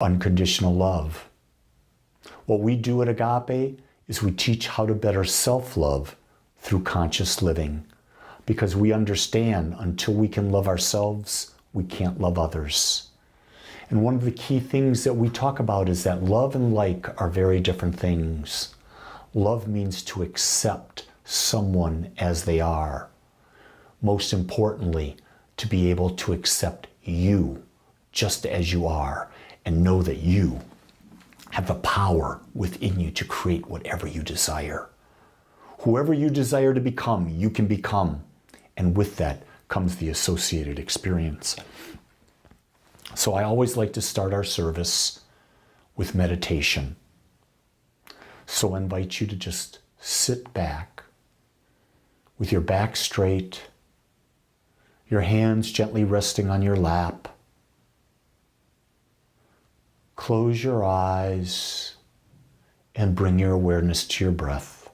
unconditional love. What we do at Agape is we teach how to better self-love through conscious living, because we understand until we can love ourselves, we can't love others. And one of the key things that we talk about is that love and like are very different things. Love means to accept someone as they are. Most importantly, to be able to accept you just as you are and know that you have the power within you to create whatever you desire. Whoever you desire to become, you can become. And with that comes the associated experience. So I always like to start our service with meditation. So I invite you to just sit back with your back straight, your hands gently resting on your lap. Close your eyes and bring your awareness to your breath.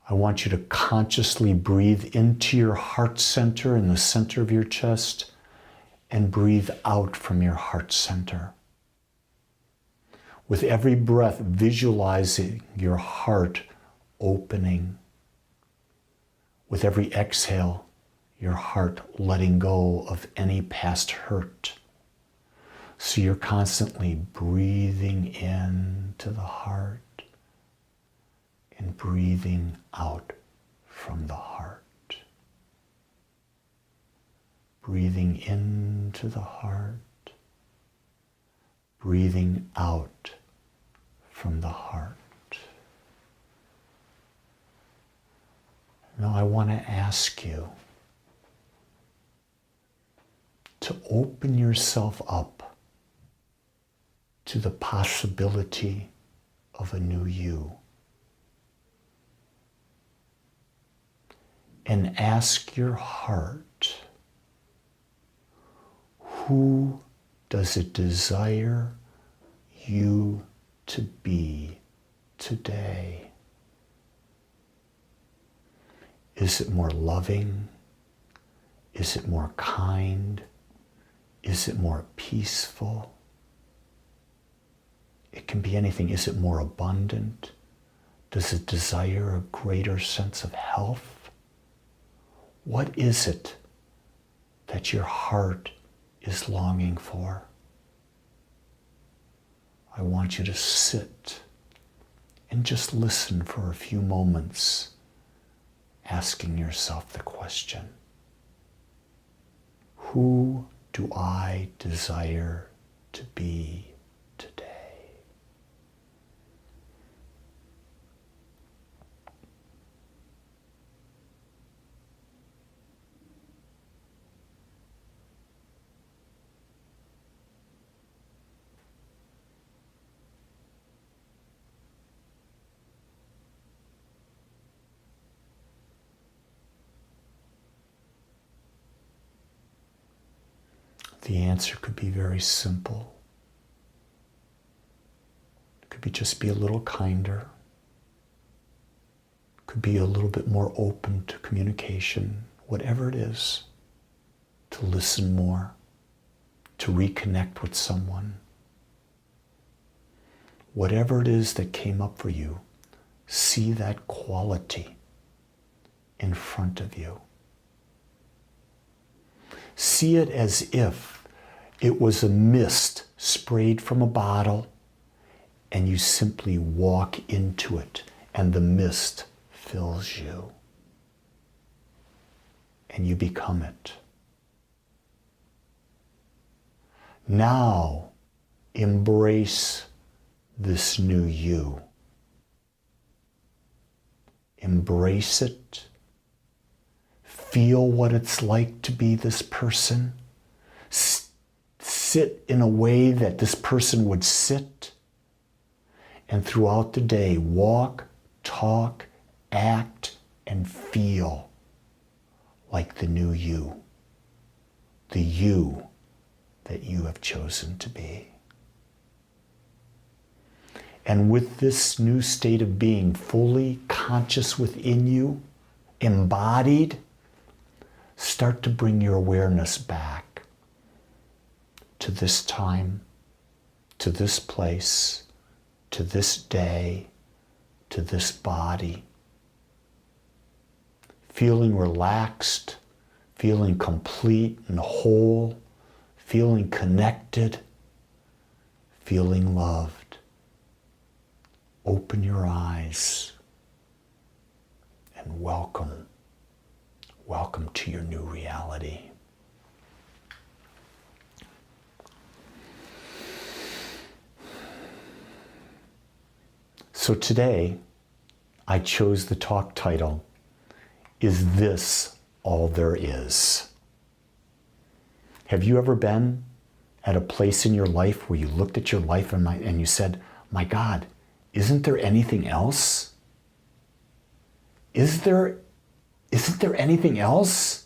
I want you to consciously breathe into your heart center in the center of your chest and breathe out from your heart center. With every breath, visualizing your heart opening. With every exhale, your heart letting go of any past hurt. So you're constantly breathing into the heart and breathing out from the heart. Breathing into the heart, breathing out from the heart. Now I want to ask you to open yourself up to the possibility of a new you. And ask your heart, who does it desire you to be today? Is it more loving? Is it more kind? Is it more peaceful? It can be anything. Is it more abundant? Does it desire a greater sense of health? What is it that your heart is longing for? I want you to sit and just listen for a few moments, asking yourself the question, who do I desire to be today? The answer could be very simple. It could be just be a little kinder. It could be a little bit more open to communication, whatever it is, to listen more, to reconnect with someone. Whatever it is that came up for you, see that quality in front of you. See it as if it was a mist sprayed from a bottle and you simply walk into it and the mist fills you and you become it. Now embrace this new you. Embrace it. Feel what it's like to be this person. Sit in a way that this person would sit. And throughout the day, walk, talk, act, and feel like the new you. The you that you have chosen to be. And with this new state of being fully conscious within you, embodied, start to bring your awareness back to this time, to this place, to this day, to this body. Feeling relaxed, feeling complete and whole, feeling connected, feeling loved. Open your eyes and welcome. Welcome to your new reality. So today, I chose the talk title, Is This All There Is? Have you ever been at a place in your life where you looked at your life and you said, my God, isn't there anything else? Isn't there anything else?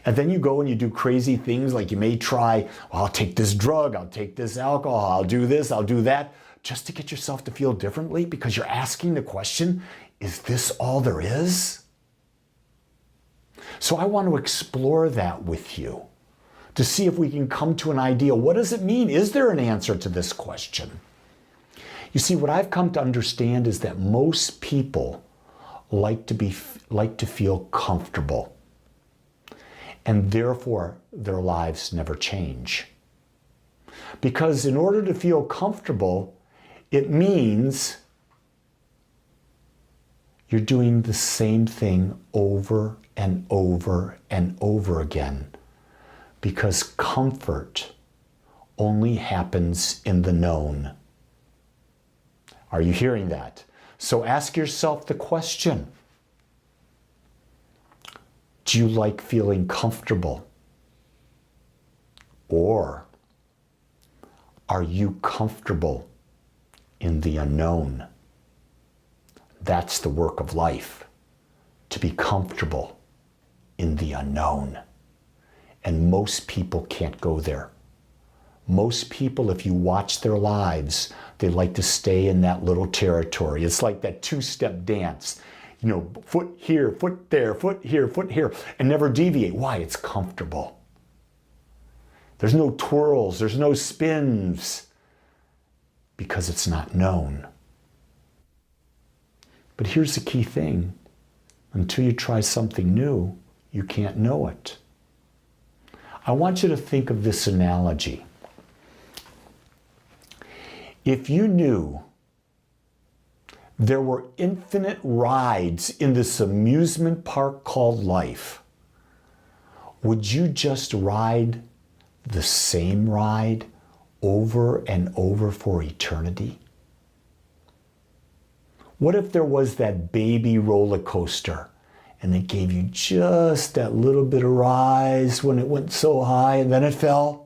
And then you go and you do crazy things like you may try, well, I'll take this drug, I'll take this alcohol, I'll do this, I'll do that, just to get yourself to feel differently because you're asking the question, is this all there is? So I want to explore that with you to see if we can come to an idea. What does it mean? Is there an answer to this question? You see, what I've come to understand is that most people like to feel comfortable, and therefore their lives never change. Because in order to feel comfortable, it means you're doing the same thing over and over and over again, because comfort only happens in the known. Are you hearing that? So ask yourself the question, do you like feeling comfortable? Or are you comfortable in the unknown? That's the work of life, to be comfortable in the unknown. And most people can't go there. Most people, if you watch their lives, they like to stay in that little territory. It's like that two-step dance. You know, foot here, foot there, foot here, and never deviate. Why? It's comfortable. There's no twirls, there's no spins, because it's not known. But here's the key thing. Until you try something new, you can't know it. I want you to think of this analogy. If you knew there were infinite rides in this amusement park called life, would you just ride the same ride over and over for eternity? What if there was that baby roller coaster and it gave you just that little bit of rise when it went so high and then it fell?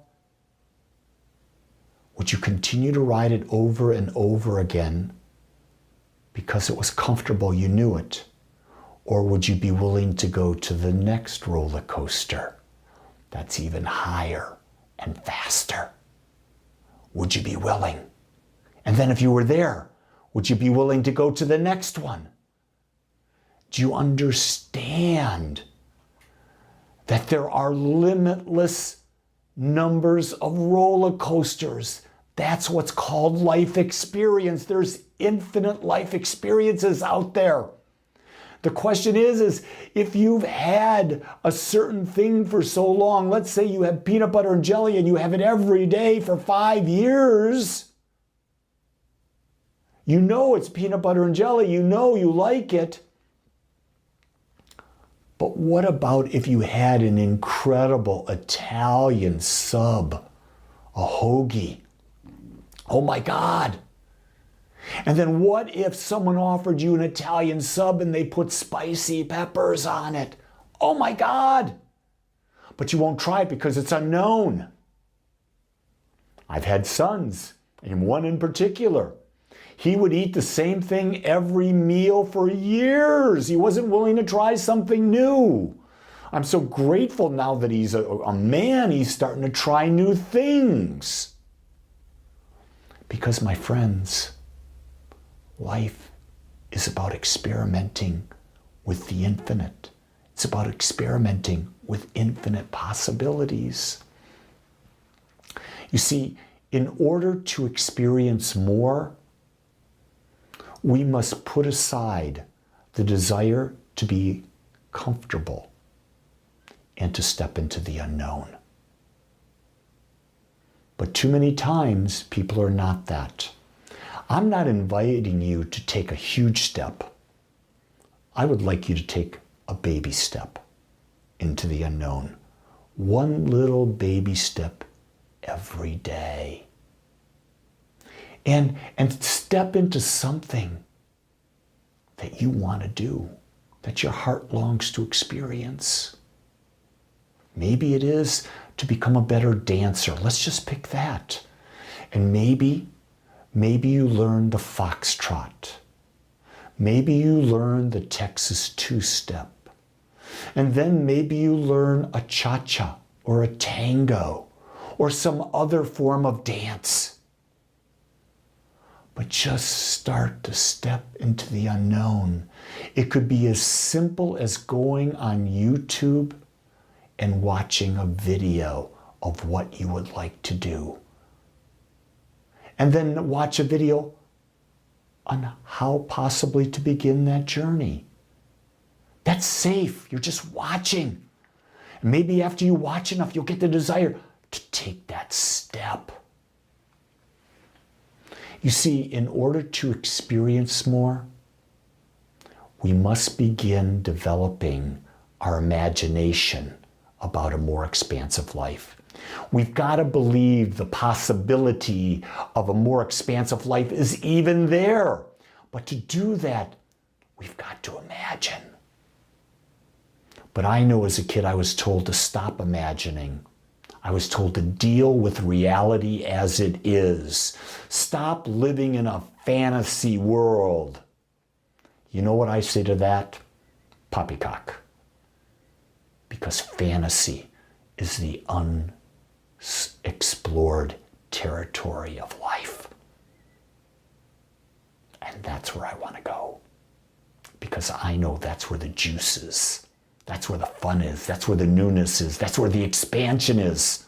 Would you continue to ride it over and over again because it was comfortable, you knew it? Or would you be willing to go to the next roller coaster that's even higher and faster? Would you be willing? And then if you were there, would you be willing to go to the next one? Do you understand that there are limitless numbers of roller coasters? That's what's called life experience. There's infinite life experiences out there. The question is if you've had a certain thing for so long, let's say you have peanut butter and jelly and you have it every day for 5 years, you know it's peanut butter and jelly, you know you like it. But what about if you had an incredible Italian sub, a hoagie? Oh my God. And then what if someone offered you an Italian sub and they put spicy peppers on it? Oh my God. But you won't try it because it's unknown. I've had sons, and one in particular. He would eat the same thing every meal for years. He wasn't willing to try something new. I'm so grateful now that he's a man, he's starting to try new things. Because, my friends, life is about experimenting with the infinite. It's about experimenting with infinite possibilities. You see, in order to experience more, we must put aside the desire to be comfortable and to step into the unknown. But too many times, people are not that. I'm not inviting you to take a huge step. I would like you to take a baby step into the unknown. One little baby step every day. And step into something that you want to do, that your heart longs to experience. Maybe it is to become a better dancer. Let's just pick that. And maybe you learn the foxtrot. Maybe you learn the Texas two-step. And then maybe you learn a cha-cha or a tango or some other form of dance. But just start to step into the unknown. It could be as simple as going on YouTube and watching a video of what you would like to do. And then watch a video on how possibly to begin that journey. That's safe. You're just watching. And maybe after you watch enough, you'll get the desire to take that step. You see, in order to experience more, we must begin developing our imagination about a more expansive life. We've got to believe the possibility of a more expansive life is even there. But to do that, we've got to imagine. But I know as a kid, I was told to stop imagining. I was told to deal with reality as it is. Stop living in a fantasy world. You know what I say to that? Poppycock. Because fantasy is the unexplored territory of life. And that's where I want to go. Because I know that's where the juice is. That's where the fun is. That's where the newness is. That's where the expansion is.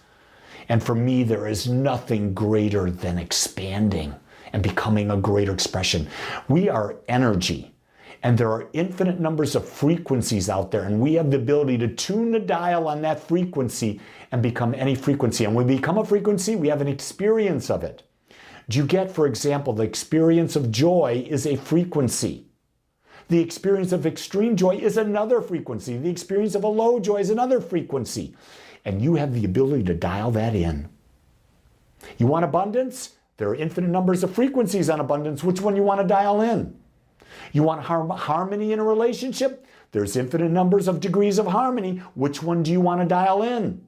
And for me, there is nothing greater than expanding and becoming a greater expression. We are energy. And there are infinite numbers of frequencies out there, and we have the ability to tune the dial on that frequency and become any frequency. And when we become a frequency, we have an experience of it. Do you get, for example, the experience of joy is a frequency. The experience of extreme joy is another frequency. The experience of a low joy is another frequency. And you have the ability to dial that in. You want abundance? There are infinite numbers of frequencies on abundance. Which one you want to dial in? You want harmony in a relationship? There's infinite numbers of degrees of harmony. Which one do you want to dial in?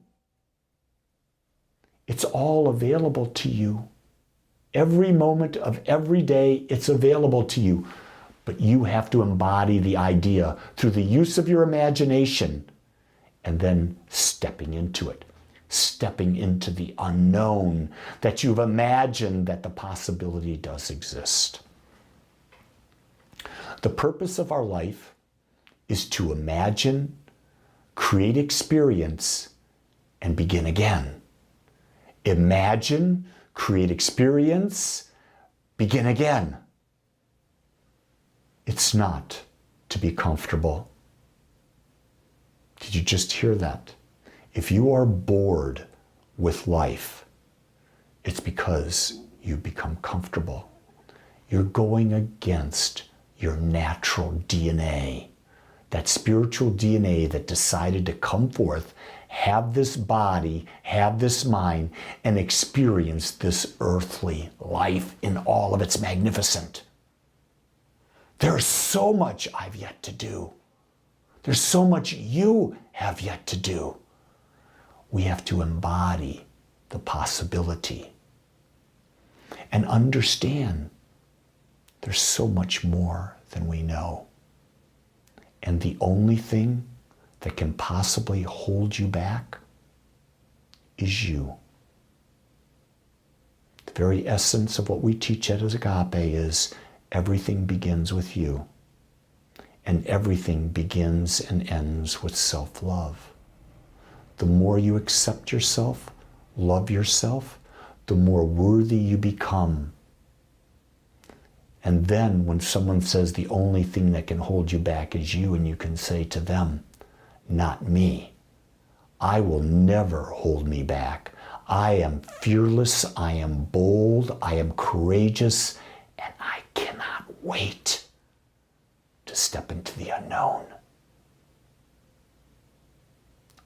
It's all available to you. Every moment of every day, it's available to you. But you have to embody the idea through the use of your imagination and then stepping into it, stepping into the unknown that you've imagined that the possibility does exist. The purpose of our life is to imagine, create experience, and begin again. Imagine, create experience, begin again. It's not to be comfortable. Did you just hear that? If you are bored with life, it's because you become comfortable. You're going against your natural DNA, that spiritual DNA that decided to come forth, have this body, have this mind, and experience this earthly life in all of its magnificence. There's so much I've yet to do. There's so much you have yet to do. We have to embody the possibility and understand there's so much more than we know. And the only thing that can possibly hold you back is you. The very essence of what we teach at Agape is everything begins with you. And everything begins and ends with self-love. The more you accept yourself, love yourself, the more worthy you become. And then when someone says the only thing that can hold you back is you, and you can say to them, not me. I will never hold me back. I am fearless, I am bold, I am courageous, and I cannot wait to step into the unknown.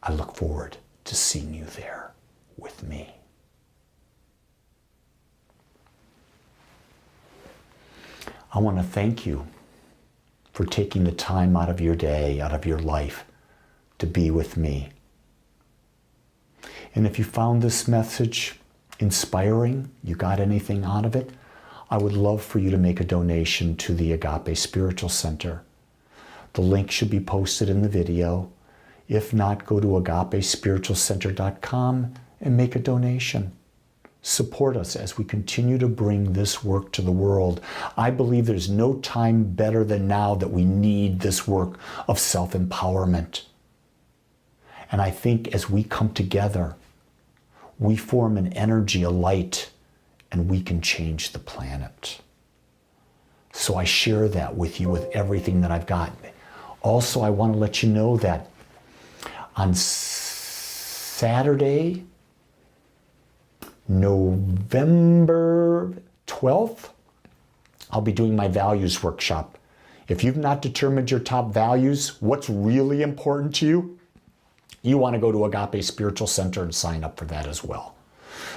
I look forward to seeing you there with me. I want to thank you for taking the time out of your day, out of your life, to be with me. And if you found this message inspiring, you got anything out of it, I would love for you to make a donation to the Agape Spiritual Center. The link should be posted in the video. If not, go to agapespiritualcenter.com and make a donation. Support us as we continue to bring this work to the world. I believe there's no time better than now that we need this work of self-empowerment. And I think as we come together, we form an energy, a light, and we can change the planet. So I share that with you with everything that I've got. Also, I want to let you know that on Saturday, November 12th, I'll be doing my values workshop. If you've not determined your top values, what's really important to you, you want to go to Agape Spiritual Center and sign up for that as well.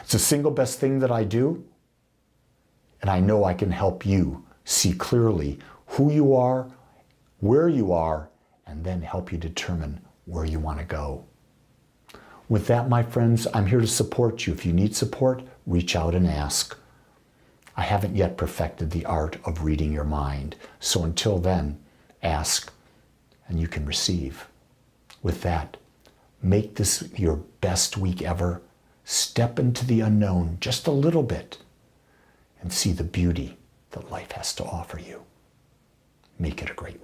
It's the single best thing that I do, and I know I can help you see clearly who you are, where you are, and then help you determine where you want to go. With that, my friends, I'm here to support you. If you need support, reach out and ask. I haven't yet perfected the art of reading your mind. So until then, ask and you can receive. With that, make this your best week ever. Step into the unknown just a little bit and see the beauty that life has to offer you. Make it a great week.